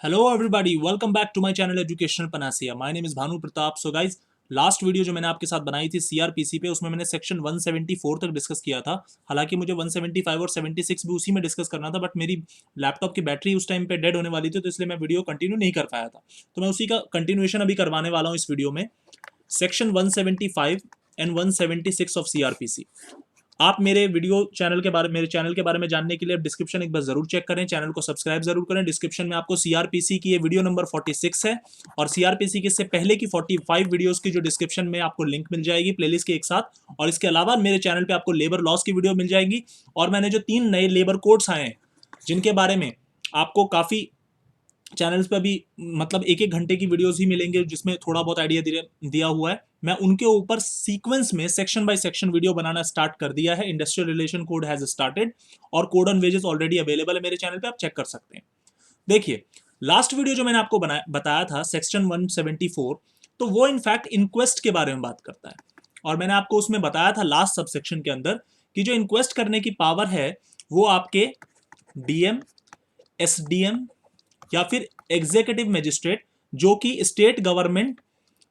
Hello everybody, welcome back to my channel educational panacea. My name is Bhanu Pratap. So guys, last video जो मैंने आपके साथ बनाई थी सीआरपीसी पे, उसमें मैंने सेक्शन 174 तक डिस्कस किया था। हालांकि मुझे 175 और 76 भी उसी में डिस्कस करना था, बट मेरी लैपटॉप की बैटरी उस टाइम पे डेड होने वाली थी, तो इसलिए मैं वीडियो कंटिन्यू नहीं कर पाया था। तो मैं उसी का कंटिन्यूएशन अभी करवाने वाला हूँ इस वीडियो में। Section 175 and 176 of CrPC. आप मेरे चैनल के बारे में जानने के लिए डिस्क्रिप्शन एक बार जरूर चेक करें, चैनल को सब्सक्राइब जरूर करें। डिस्क्रिप्शन में आपको सीआरपीसी की ये वीडियो नंबर 46 है, और सीआरपीसी के इससे पहले की 45 वीडियोस की जो डिस्क्रिप्शन में आपको लिंक मिल जाएगी प्लेलिस्ट के एक साथ। और इसके अलावा मेरे चैनल पे आपको लेबर लॉस की वीडियो मिल जाएगी, और मैंने जो 3 नए लेबर कोड्स आए हैं जिनके बारे में आपको काफी चैनल्स पे भी मतलब एक एक घंटे की वीडियोस ही मिलेंगे जिसमें थोड़ा बहुत आइडिया दिया हुआ है। मैं उनके ऊपर सीक्वेंस में सेक्शन बाय सेक्शन वीडियो बनाना स्टार्ट कर दिया है। Industrial relation code has started, और code on wages already available है मेरे चैनल पे, आप चेक कर सकते हैं। देखिए, लास्ट वीडियो जो मैंने आपको बताया था सेक्शन 174, तो वो इनफैक्ट इंक्वेस्ट के बारे में बात करता है। और मैंने आपको उसमें बताया था लास्ट सब सेक्शन के अंदर कि जो इंक्वेस्ट करने की पावर है वो आपके डीएम, एसडीएम या फिर एग्जीक्यूटिव मजिस्ट्रेट, जो कि स्टेट गवर्नमेंट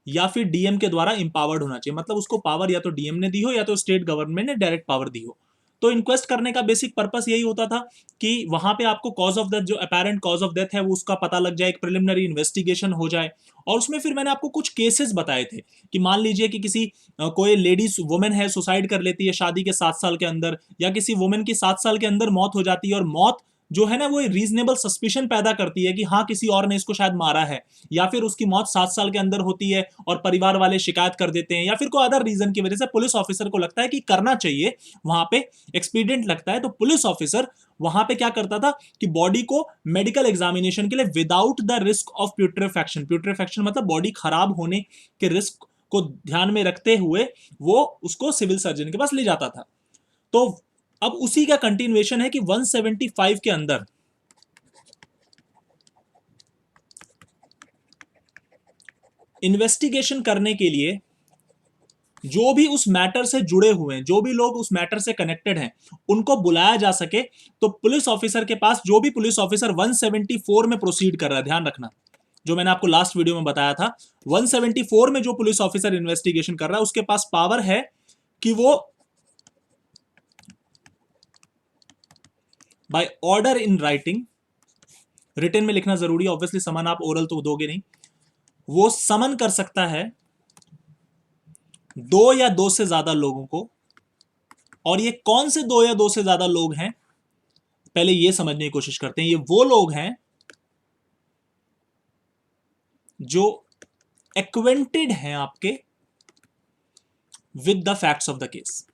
या फिर डीएम के द्वारा इंपावर्ड होना चाहिए। मतलब उसको पावर या तो डीएम ने दी हो या तो स्टेट गवर्नमेंट ने डायरेक्ट पावर दी हो। तो इंक्वेस्ट करने का बेसिक पर्पस यही होता था कि वहां पे आपको कॉज ऑफ डेथ, जो अपेरेंट कॉज ऑफ डेथ है, वो उसका पता लग जाए, एक प्रिलिमिनरी इन्वेस्टिगेशन हो जाए। और उसमें फिर मैंने आपको कुछ केसेस बताए थे कि मान लीजिए कि किसी कोई लेडीज वुमेन है, सुसाइड कर लेती है शादी के 7 साल के अंदर, या किसी वुमेन की 7 साल के अंदर मौत हो जाती है, और मौत जो है ना वो रीजनेबल सस्पिशन पैदा करती है कि हाँ किसी और ने इसको शायद मारा है, या फिर उसकी मौत 7 साल के अंदर होती है और परिवार वाले शिकायत कर देते हैं, या फिर कोई अदर रीजन की वजह से पुलिस ऑफिसर को लगता है कि करना चाहिए, वहां पे एक्सपीडियंट लगता है, तो पुलिस ऑफिसर वहां पे क्या करता था कि बॉडी को मेडिकल एग्जामिनेशन के लिए विदाउट द रिस्क ऑफ प्यूट्रेफैक्शन, प्यूट्रेफैक्शन मतलब बॉडी खराब होने के रिस्क को ध्यान में रखते हुए वो उसको सिविल सर्जन के पास ले जाता था। तो अब उसी का कंटिन्यूएशन है कि 175 के अंदर इन्वेस्टिगेशन करने के लिए जो भी उस मैटर से जुड़े हुए हैं, जो भी लोग उस मैटर से कनेक्टेड हैं, उनको बुलाया जा सके। तो पुलिस ऑफिसर के पास, जो भी पुलिस ऑफिसर 174 में प्रोसीड कर रहा है, ध्यान रखना जो मैंने आपको लास्ट वीडियो में बताया था, 174 में जो पुलिस ऑफिसर इन्वेस्टिगेशन कर रहा है उसके पास पावर है कि वो by order in writing, written में लिखना जरूरी है ऑब्वियसली, समन आप ओरल तो दोगे नहीं, वो समन कर सकता है 2 या 2 से ज्यादा लोगों को। और ये कौन से 2 या 2 से ज्यादा लोग हैं, पहले ये समझने की कोशिश करते हैं। ये वो लोग हैं जो एक्वेंटेड हैं आपके with the facts of the case.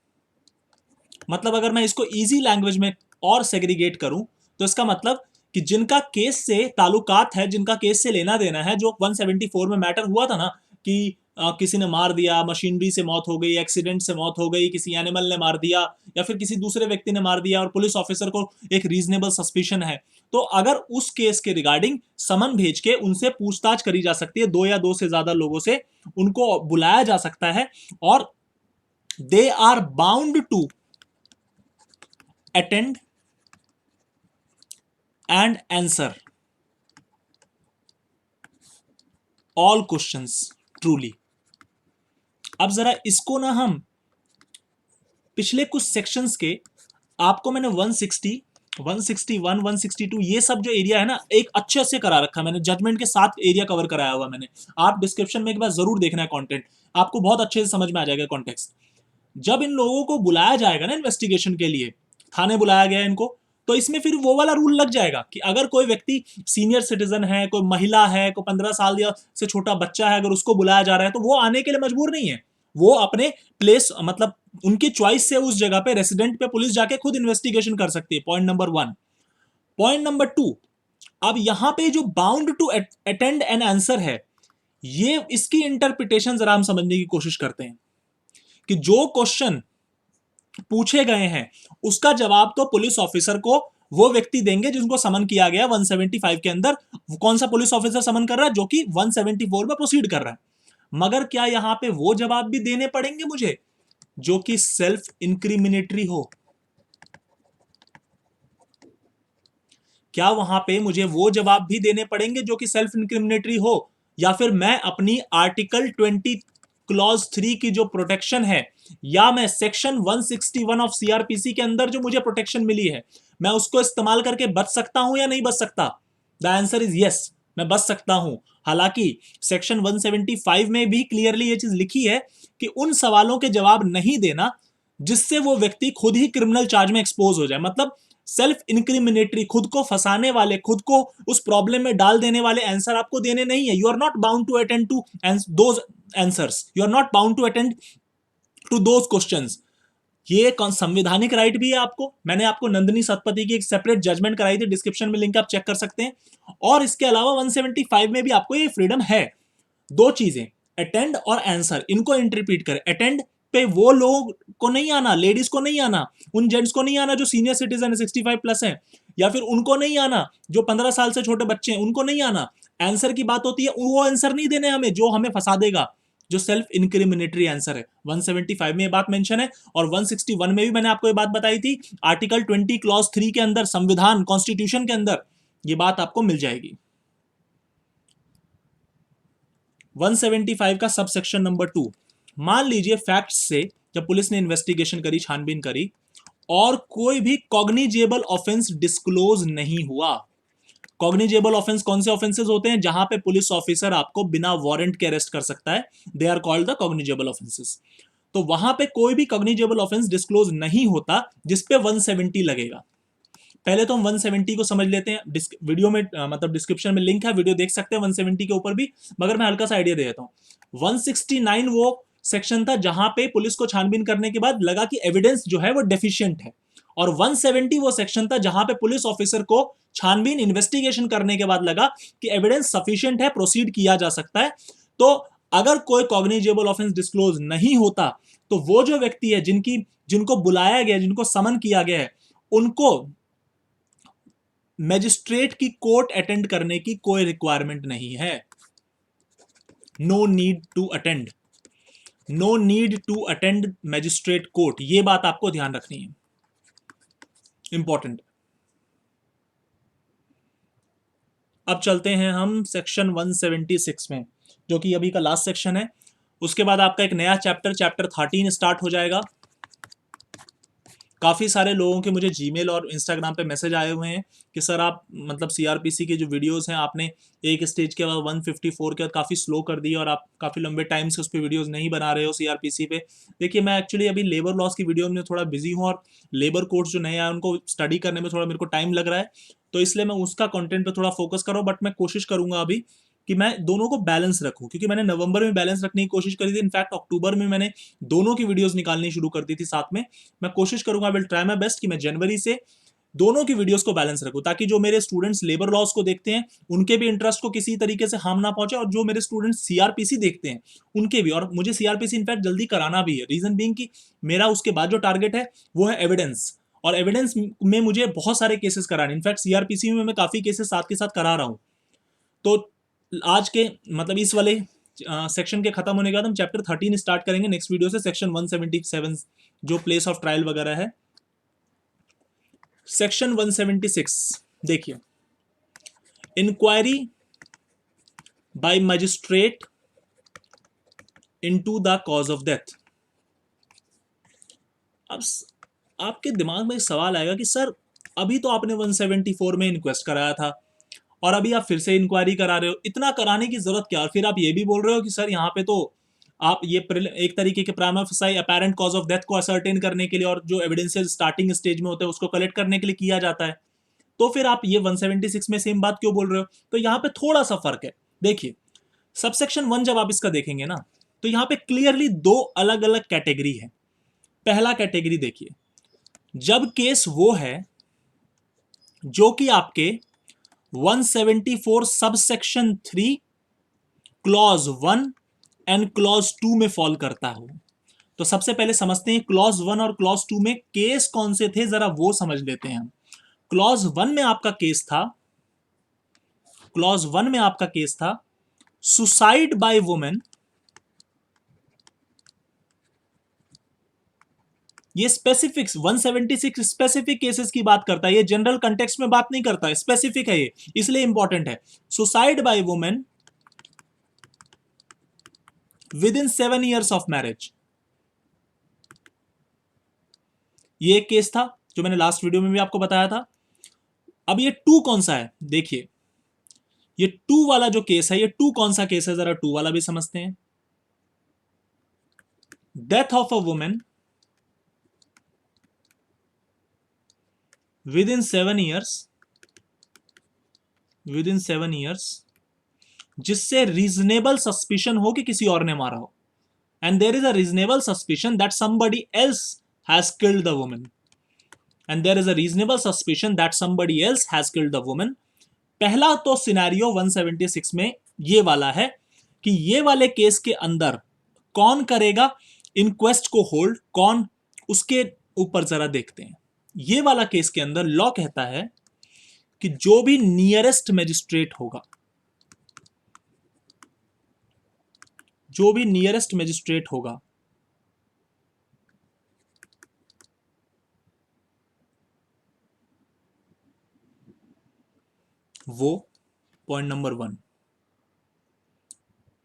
मतलब अगर मैं इसको इजी लैंग्वेज में और सेग्रीगेट करूं, तो इसका मतलब कि जिनका केस से ताल्लुकात है, जिनका केस से लेना देना है, जो 174 में मैटर हुआ था ना कि किसी ने मार दिया, मशीनरी से मौत हो गई, एक्सीडेंट से मौत हो गई, किसी एनिमल ने मार दिया, या फिर किसी दूसरे व्यक्ति ने मार दिया, और पुलिस ऑफिसर को एक रीजनेबल सस्पिशन है, तो अगर उस केस के रिगार्डिंग समन भेज के उनसे पूछताछ करी जा सकती है, 2 या 2 से ज्यादा लोगों से उनको बुलाया जा सकता है, और they are bound to attend and answer all questions truly. अब जरा इसको ना हम पिछले कुछ सेक्शंस के, आपको मैंने 160, 161, 162 ये सब जो एरिया है ना एक अच्छे से करा रखा है मैंने, जजमेंट के साथ एरिया कवर कराया हुआ मैंने। आप डिस्क्रिप्शन में एक बार जरूर देखना है कंटेंट, आपको बहुत अच्छे से समझ में आ जाएगा कॉन्टेक्स्ट। जब इन लोगों को बुलाया जाएगा ना इन्वेस्टिगेशन के लिए, थाने बुलाया गया इनको, तो इसमें फिर वो वाला रूल लग जाएगा कि अगर कोई व्यक्ति सीनियर सिटीजन है, कोई महिला है, कोई 15 साल या से छोटा बच्चा है, अगर उसको बुलाया जा रहा है तो वो आने के लिए मजबूर नहीं है। वो अपने प्लेस मतलब उनकी चॉइस से उस जगह पे रेसिडेंट पे पुलिस जाके खुद इन्वेस्टिगेशन कर सकती है। Point number 1। पॉइंट नंबर 2, अब यहां पे जो bound to attend and answer है, ये इसकी इंटरप्रिटेशन जरा हम समझने की कोशिश करते हैं कि जो क्वेश्चन पूछे गए हैं उसका जवाब तो पुलिस ऑफिसर को वो व्यक्ति देंगे जिनको समन किया गया 175 के अंदर। कौन सा पुलिस ऑफिसर समन कर रहा है? जो कि 174 में प्रोसीड कर रहा है। मगर क्या यहां पे वो जवाब भी देने पड़ेंगे मुझे जो कि सेल्फ इंक्रिमिनेटरी हो? क्या वहां पे मुझे वो जवाब भी देने पड़ेंगे जो कि सेल्फ इंक्रिमिनेटरी हो, या फिर मैं अपनी आर्टिकल 20 क्लॉज 3 की जो प्रोटेक्शन है, या मैं सेक्शन 161 ऑफ सीआरपीसी के अंदर जो मुझे प्रोटेक्शन मिली है, मैं उसको इस्तेमाल करके बच सकता हूं या नहीं बच सकता? द आंसर इज यस, मैं बच सकता हूं। हालांकि सेक्शन 175 में भी क्लियरली ये चीज लिखी है कि उन सवालों के जवाब नहीं देना जिससे वो व्यक्ति खुद ही क्रिमिनल चार्ज में एक्सपोज हो जाए। मतलब सेल्फ इंक्रिमिनेटरी, खुद को फंसाने वाले, खुद को उस प्रॉब्लम में डाल देने वाले आंसर आपको देने नहीं है। You are not bound to attend to those answers, you are not bound to attend to those questions. ये संविधानिक राइट भी है आपको। मैंने आपको नंदिनी सतपथी की एक सेपरेट जजमेंट कराई थी, डिस्क्रिप्शन में लिंक आप चेक कर सकते हैं। और इसके अलावा 175 में भी आपको ये फ्रीडम है। दो चीजें, अटेंड और आंसर, इनको इंटरप्रीट करें। अटेंड पे वो लोग को नहीं आना, लेडीज को नहीं आना, उन जेंट्स को नहीं आना जो सीनियर सिटीजन है, 65 प्लस है, या फिर उनको नहीं आना जो 15 साल से छोटे बच्चे हैं, उनको नहीं आना। आंसर की बात होती है, वो आंसर नहीं देने हमें जो हमें फंसा देगा, जो सेल्फ इंक्रिमिनेटरी आंसर है। 175 में ये बात मेंशन है, और 161 में भी मैंने आपको ये बात बताई थी, आर्टिकल 20 क्लॉज 3 के अंदर, संविधान कॉन्स्टिट्यूशन के अंदर ये बात आपको मिल जाएगी। 175 का सब सेक्शन नंबर 2, मान लीजिए फैक्ट्स से जब पुलिस ने इन्वेस्टिगेशन करी, छानबीन करी, और कोई भी कॉग्निजेबल ऑफेंस डिस्क्लोज नहीं हुआ। कॉग्निजेबल ऑफेंस कौन से ऑफेंसेस होते हैं? जहां पे पुलिस ऑफिसर आपको बिना वारंट के अरेस्ट कर सकता है, they are called the cognizable offences. तो वहां पे कोई भी कॉग्निजेबल ऑफेंस डिस्क्लोज नहीं होता जिसपे 170 लगेगा। पहले तो हम 170 को समझ लेते हैं। वीडियो में मतलब डिस्क्रिप्शन में लिंक है, वीडियो देख सकते हैं 170 के ऊपर भी, मगर मैं हल्का सा आइडिया दे देता हूं। 169 वो सेक्शन था जहां पे पुलिस को छानबीन करने के बाद लगा कि एविडेंस जो है वो डेफिशिएंट है, और 170 वो सेक्शन था जहां पे पुलिस ऑफिसर को छानबीन इन्वेस्टिगेशन करने के बाद लगा कि एविडेंस सफिशिएंट है, प्रोसीड किया जा सकता है। तो अगर कोई कॉग्निजेबल ऑफेंस डिस्क्लोज नहीं होता तो वो जो व्यक्ति है जिनको बुलाया गया, जिनको समन किया गया है, उनको मैजिस्ट्रेट की कोर्ट अटेंड करने की कोई रिक्वायरमेंट नहीं है। No need to attend, no need to attend magistrate court, ये बात आपको ध्यान रखनी है, इंपॉर्टेंट। अब चलते हैं हम सेक्शन 176 में, जो कि अभी का लास्ट सेक्शन है। उसके बाद आपका एक नया चैप्टर 13 स्टार्ट हो जाएगा। काफ़ी सारे लोगों के मुझे जीमेल और इंस्टाग्राम पे मैसेज आए हुए हैं कि सर आप मतलब सीआरपीसी के जो वीडियोस हैं आपने एक स्टेज के बाद 154 के बाद काफ़ी स्लो कर दिया और आप काफ़ी लंबे टाइम से उस पर वीडियोस नहीं बना रहे हो सीआरपीसी पे। देखिए, मैं एक्चुअली अभी लेबर लॉस की वीडियो में थोड़ा बिजी हूँ, और लेबर कोड्स जो नए आए उनको स्टडी करने में थोड़ा मेरे को टाइम लग रहा है, तो इसलिए मैं उसका कंटेंट पे थोड़ा फोकस कर रहा हूँ। बट मैं कोशिश करूंगा अभी कि मैं दोनों को बैलेंस रखूं, क्योंकि मैंने नवंबर में बैलेंस रखने की कोशिश करी थी। इनफैक्ट अक्टूबर में मैंने दोनों की वीडियोस निकालनी शुरू कर दी थी साथ में। मैं कोशिश करूंगा, विल ट्राई माय बेस्ट कि मैं जनवरी से दोनों की वीडियोस को बैलेंस रखूं, ताकि जो मेरे स्टूडेंट्स लेबर लॉस को देखते हैं उनके भी इंटरेस्ट को किसी तरीके से हार्म ना पहुंचे, और जो मेरे स्टूडेंट्स सीआरपीसी देखते हैं उनके भी। और मुझे सीआरपीसी इनफैक्ट जल्दी कराना भी है, रीजन बीइंग कि मेरा उसके बाद जो टारगेट है वो है एविडेंस, और एविडेंस में मुझे बहुत सारे केसेस कराने। इनफैक्ट सीआरपीसी में मैं काफी केसेस साथ के साथ करा रहा हूं। तो आज के मतलब इस वाले सेक्शन के खत्म होने के बाद हम चैप्टर 13 स्टार्ट करेंगे नेक्स्ट वीडियो से, सेक्शन 177 जो प्लेस ऑफ ट्रायल वगैरह है। सेक्शन 176 देखिए, inquiry by magistrate into the cause of death. अब आपके दिमाग में एक सवाल आएगा कि सर अभी तो आपने 174 में इंक्वेस्ट कराया था और अभी आप फिर से इंक्वायरी करा रहे हो, इतना कराने की जरूरत क्या? और फिर आप ये भी बोल रहे हो कि सर यहाँ पे तो आप ये एक तरीके के prima facie apparent cause of death को असर्टेन करने के लिए और जो एविडेंसेस स्टार्टिंग स्टेज में होते हैं उसको कलेक्ट करने के लिए किया जाता है, तो फिर आप ये 176 में सेम बात क्यों बोल रहे हो? तो यहाँ पे थोड़ा सा फर्क है। देखिए, सबसेक्शन 1 जब आप इसका देखेंगे ना, तो यहाँ पे क्लियरली दो अलग अलग कैटेगरी है। पहला कैटेगरी देखिए, जब केस वो है जो कि आपके 174 सबसेक्शन 3 क्लॉज 1 एंड क्लॉज 2 में फॉल करता हो। तो सबसे पहले समझते हैं क्लॉज 1 और क्लॉज 2 में केस कौन से थे, जरा वो समझ लेते हैं हम। क्लॉज 1 में आपका केस था, क्लॉज 1 में आपका केस था सुसाइड बाय वुमेन, ये स्पेसिफिक्स 176 स्पेसिफिक केसेस की बात करता है, ये जनरल कंटेक्स्ट में बात नहीं करता है, स्पेसिफिक है ये, इसलिए इंपॉर्टेंट है। Suicide by women within 7 years of marriage, ये एक केस था जो मैंने लास्ट वीडियो में भी आपको बताया था। अब ये टू कौन सा है, देखिए ये टू वाला जो केस है, ये टू कौन सा केस है, जरा टू वाला भी समझते हैं। Death of a women within 7 years, within 7 years, जिससे रीजनेबल सस्पिशन हो कि किसी और ने मारा हो, and there is a reasonable suspicion that somebody else has killed the woman, and there is a reasonable suspicion that somebody else has killed the woman. पहला तो सिनेरियो 176 में ये वाला है कि ये वाले केस के अंदर कौन करेगा इंक्वेस्ट को होल्ड, कौन, उसके ऊपर जरा देखते हैं। ये वाला केस के अंदर लॉ कहता है कि जो भी नियरेस्ट मैजिस्ट्रेट होगा, जो भी नियरेस्ट मैजिस्ट्रेट होगा, वो पॉइंट नंबर 1।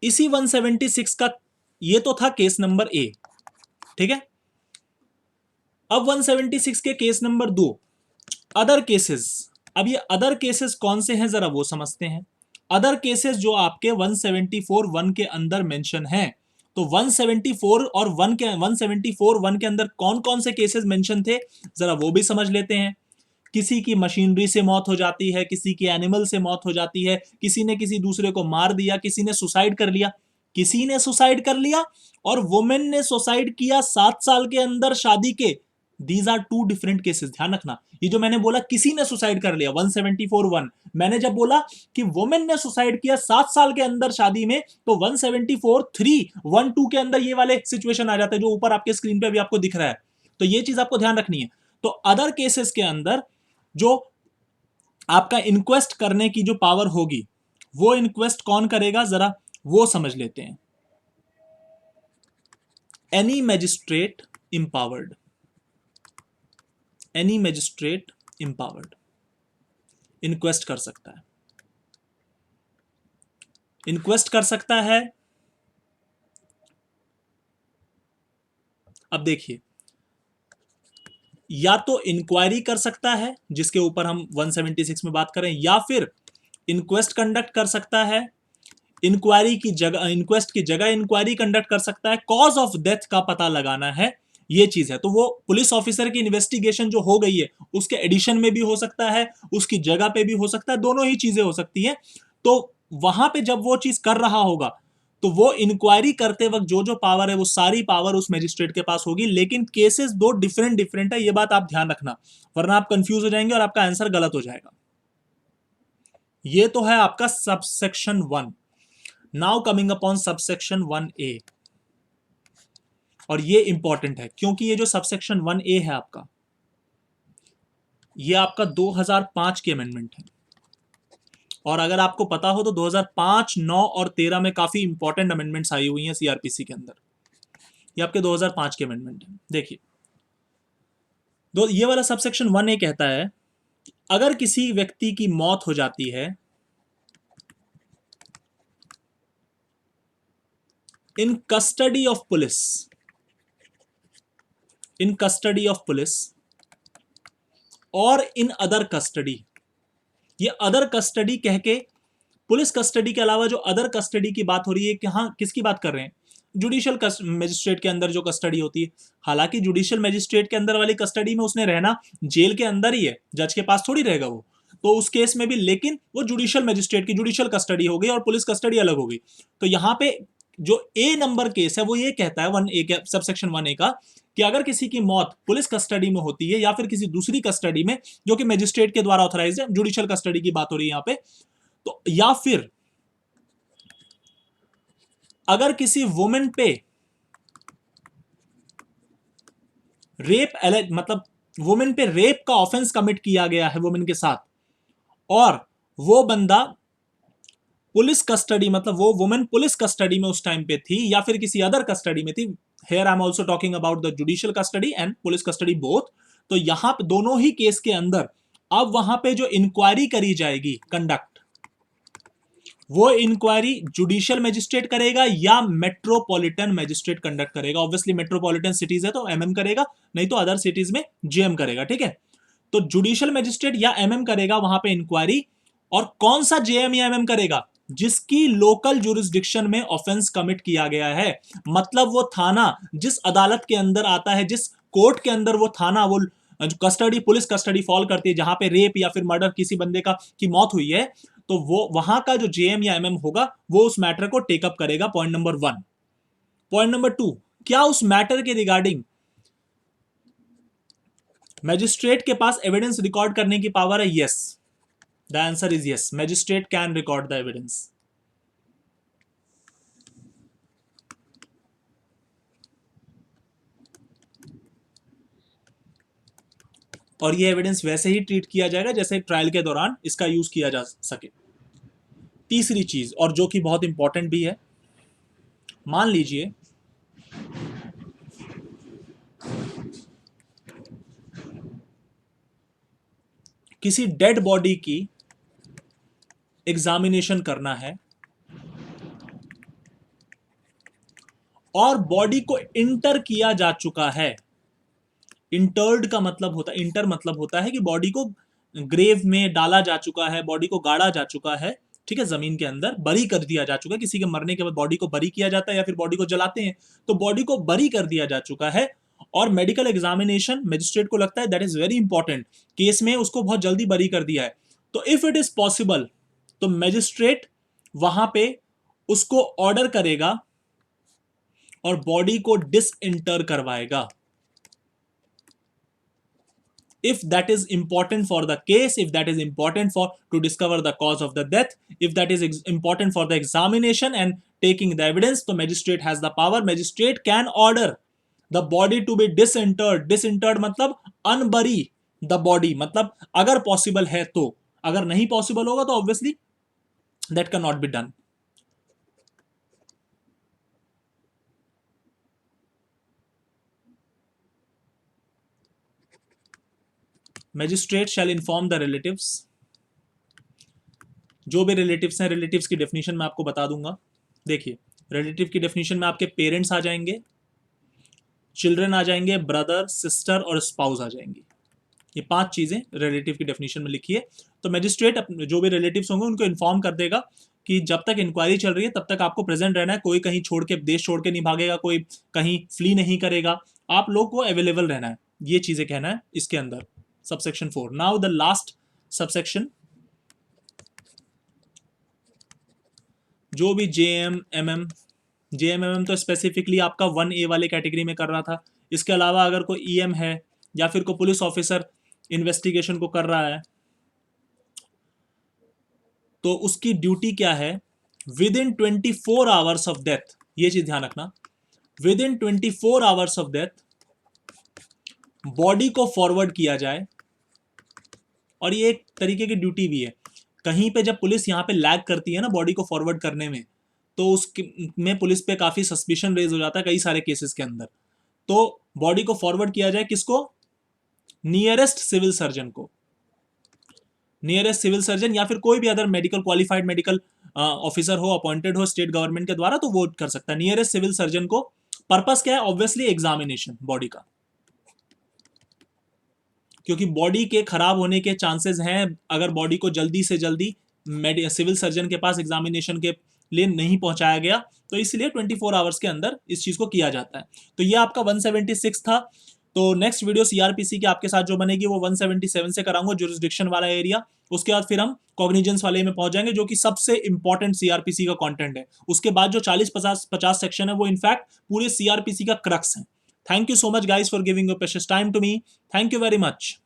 इसी 176 का ये तो था केस नंबर ए, ठीक है। अब 176 के केस नंबर 2 अदर केसेस। अब ये अदर केसेस कौन से हैं जरा वो समझते हैं। अदर केसेस जो आपके 174(1) के अंदर मेंशन हैं, तो 174 और 1 के 174(1) के अंदर कौन कौन से केसेस मेंशन थे जरा वो भी समझ लेते हैं। किसी की मशीनरी से मौत हो जाती है, किसी की एनिमल से मौत हो जाती है, किसी ने किसी दूसरे को मार दिया, किसी ने सुसाइड कर लिया, किसी ने सुसाइड कर लिया और वुमेन ने सुसाइड किया 7 साल के अंदर शादी के। These are two different cases, ध्यान रखना। ये जो मैंने बोला किसी ने सुसाइड कर लिया 174(1), मैंने जब बोला कि वुमेन ने सुसाइड किया 7 साल के अंदर शादी में, तो 174(3)(1)(2) के अंदर ये वाले सिचुएशन आ जाते हैं जो ऊपर आपके स्क्रीन पे भी आपको दिख रहा है। तो ये चीज आपको ध्यान रखनी है। तो अदर केसेस के अंदर जो आपका इंक्वेस्ट करने की जो पावर होगी, वो इंक्वेस्ट कौन करेगा जरा वो समझ लेते हैं। Any magistrate empowered, any magistrate empowered inquest कर सकता है, इंक्वेस्ट कर सकता है। अब देखिए, या तो इंक्वायरी कर सकता है जिसके ऊपर हम 176 में बात करें, या फिर इंक्वेस्ट कंडक्ट कर सकता है, इंक्वायरी की जगह, इंक्वेस्ट की जगह इंक्वायरी कंडक्ट कर सकता है, कॉज ऑफ डेथ का पता लगाना है, ये चीज है। तो वो पुलिस ऑफिसर की इन्वेस्टिगेशन जो हो गई है उसके एडिशन में भी हो सकता है, उसकी जगह पे भी हो सकता है, दोनों ही चीजें हो सकती है। तो वहां पे जब वो चीज कर रहा होगा तो वो इंक्वायरी करते वक्त जो जो पावर है वो सारी पावर उस मैजिस्ट्रेट के पास होगी। लेकिन केसेस दो डिफरेंट डिफरेंट है, ये बात आप ध्यान रखना, वरना आप कंफ्यूज हो जाएंगे और आपका आंसर गलत हो जाएगा। ये तो है आपका subsection 1। Now coming upon subsection 1A, और ये इंपॉर्टेंट है क्योंकि ये जो सबसेक्शन 1A है आपका, ये आपका 2005 की अमेंडमेंट है। और अगर आपको पता हो तो 2005, 9 और 13 में काफी इंपॉर्टेंट अमेंडमेंट्स आई हुई हैं सीआरपीसी के अंदर। ये आपके 2005 के अमेंडमेंट है। देखिए, ये वाला सबसेक्शन 1A कहता है अगर किसी व्यक्ति की मौत हो जाती है इन custody of police, in custody of police और इन अदर कस्टडी, ये अदर कस्टडी कह के पुलिस कस्टडी के अलावा जो अदर कस्टडी की बात हो रही है कि हाँ किसकी बात कर रहे हैं, जुडिशियल मजिस्ट्रेट के अंदर जो कस्टडी होती है। हालांकि जुडिशियल मजिस्ट्रेट के अंदर वाली कस्टडी में उसने रहना जेल के अंदर ही है, जज के पास थोड़ी रहेगा वो, तो उस केस में भी, लेकिन वो जुडिशियल मजिस्ट्रेट की जुडिशियल कस्टडी हो गई और पुलिस कस्टडी अलग हो गई। तो यहाँ पे जो ए नंबर केस है वो ये कहता है 1A सबसेक्शन 1A का कि अगर किसी की मौत पुलिस कस्टडी में होती है या फिर किसी दूसरी कस्टडी में जो कि मजिस्ट्रेट के द्वारा ऑथराइज है, जुडिशियल कस्टडी की बात हो रही है यहाँ पे, तो या फिर अगर किसी वुमेन पे रेप मतलब वुमेन पे रेप का ऑफेंस कमिट किया गया है वुमेन के साथ, और वो बंदा पुलिस कस्टडी, मतलब वो वुमेन पुलिस कस्टडी में उस टाइम पे थी या फिर किसी अदर कस्टडी में थी, here I am also talking about the judicial custody and police custody both. तो यहां पे दोनों ही केस के अंदर अब वहां पे जो इंक्वायरी करी जाएगी, कंडक्ट, वो इंक्वायरी जुडिशियल मैजिस्ट्रेट करेगा या मेट्रोपॉलिटन मैजिस्ट्रेट कंडक्ट करेगा। ऑब्वियसली मेट्रोपॉलिटन सिटीज है तो एमएम करेगा, नहीं तो अदर सिटीज में जेएम करेगा, ठीक है। तो जुडिशियल मैजिस्ट्रेट या एमएम करेगा वहां पे इंक्वायरी, और कौन सा जेएम या एमएम करेगा? जिसकी लोकल जुरिस्डिक्शन में ऑफेंस कमिट किया गया है। मतलब वो थाना जिस अदालत के अंदर आता है, जिस कोर्ट के अंदर वो थाना, वो कस्टडी, पुलिस कस्टडी फॉल करती है, जहां पे रेप या फिर मर्डर किसी बंदे का की मौत हुई है, तो वो वहां का जो जेएम या एमएम होगा वो उस मैटर को टेकअप करेगा। Point number 1। पॉइंट नंबर 2, क्या उस मैटर के रिगार्डिंग मैजिस्ट्रेट के पास एविडेंस रिकॉर्ड करने की पावर है? Yes, the answer is yes, magistrate can record the evidence. और ये एविडेंस वैसे ही ट्रीट किया जाएगा जैसे ट्रायल के दौरान इसका यूज किया जा सके। तीसरी चीज, और जो कि बहुत इंपॉर्टेंट भी है, मान लीजिए किसी डेड बॉडी की एग्जामिनेशन करना है और बॉडी को इंटर किया जा चुका है। इंटर्ड का मतलब होता है, इंटर मतलब होता है कि बॉडी को ग्रेव में डाला जा चुका है, बॉडी को गाड़ा जा चुका है, ठीक है, जमीन के अंदर बरी कर दिया जा चुका है। किसी के मरने के बाद बॉडी को बरी किया जाता है या फिर बॉडी को जलाते हैं, तो बॉडी को बरी कर दिया जा चुका है। और मेडिकल एग्जामिनेशन मैजिस्ट्रेट को लगता है that is very important, case में उसको बहुत जल्दी बरी कर दिया है, तो इफ इट इज पॉसिबल तो मैजिस्ट्रेट वहां पे उसको ऑर्डर करेगा और बॉडी को डिसइंटर करवाएगा। If that is important for the case, if that is important for to discover the cause of the death, if that is important for the examination and taking the evidence, तो magistrate has the power, magistrate can order the body to be disinterred। disinterred मतलब unbury the body, मतलब अगर possible है तो, अगर नहीं possible होगा तो obviously that cannot be done। Magistrate shell inform the relatives. जो भी रिलेटिव्स हैं, रिलेटिव्स की डेफिनेशन मैं आपको बता दूंगा। देखिए, रिलेटिव की डेफिनेशन में आपके पेरेंट्स आ जाएंगे, चिल्ड्रन आ जाएंगे, ब्रदर, सिस्टर और स्पाउस आ जाएंगी। ये 5 चीजें रिलेटिव की डेफिनेशन में लिखी है। तो मैजिस्ट्रेट जो भी रिलेटिव्स होंगे उनको इन्फॉर्म कर देगा कि जब तक इंक्वायरी चल रही है तब तक आपको प्रेजेंट रहना है, कोई कहीं छोड़ के, देश छोड़ के नहीं भागेगा, कोई कहीं फ्ली नहीं करेगा, आप लोग को अवेलेबल रहना है। ये चीजें कहना है इसके अंदर, subsection 4। Now the last subsection, जो भी जेएम तो स्पेसिफिकली आपका 1A वाले कैटेगरी में कर रहा था। इसके अलावा अगर कोई ईएम है या फिर कोई पुलिस ऑफिसर इन्वेस्टिगेशन को कर रहा है तो उसकी ड्यूटी क्या है? With in 24 hours of death, ये चीज ध्यान रखना, with in 24 hours of death body को फॉरवर्ड किया जाए। और ये एक तरीके की ड्यूटी भी है। कहीं पे जब पुलिस यहाँ पे लैग करती है ना बॉडी को फॉरवर्ड करने में, तो उसमें पुलिस पे काफी सस्पिशन रेज हो जाता है कई सारे केसेस के अंदर। तो बॉडी को फॉरवर्ड किया जाए किसको? नियरेस्ट सिविल सर्जन को। नियरेस्ट सिविल सर्जन या फिर कोई भी other medical qualified medical officer हो, अपॉइंटेड हो स्टेट गवर्नमेंट के द्वारा, तो वो कर सकता है। नियरेस्ट सिविल सर्जन को। पर्पस क्या है? ऑब्वियसली एग्जामिनेशन बॉडी का, क्योंकि बॉडी के खराब होने के चांसेस हैं अगर बॉडी को जल्दी से जल्दी सिविल सर्जन के पास एग्जामिनेशन के लिए नहीं पहुंचाया गया, तो इसलिए 24 आवर्स के अंदर इस चीज को किया जाता है। तो ये आपका 176 था। तो नेक्स्ट वीडियो सीआरपीसी की आपके साथ जो बनेगी वो 177 से कराऊंगा, जुरिस्डिक्शन वाला एरिया। उसके बाद फिर हम कॉग्निजेंस वाले में पहुंच जाएंगे, जो कि सबसे इंपॉर्टेंट सीआरपीसी का कंटेंट है। उसके बाद जो 40-50 सेक्शन है वो इनफैक्ट पूरे सीआरपीसी का क्रक्स है। Thank you so much guys for giving your precious time to me. Thank you very much.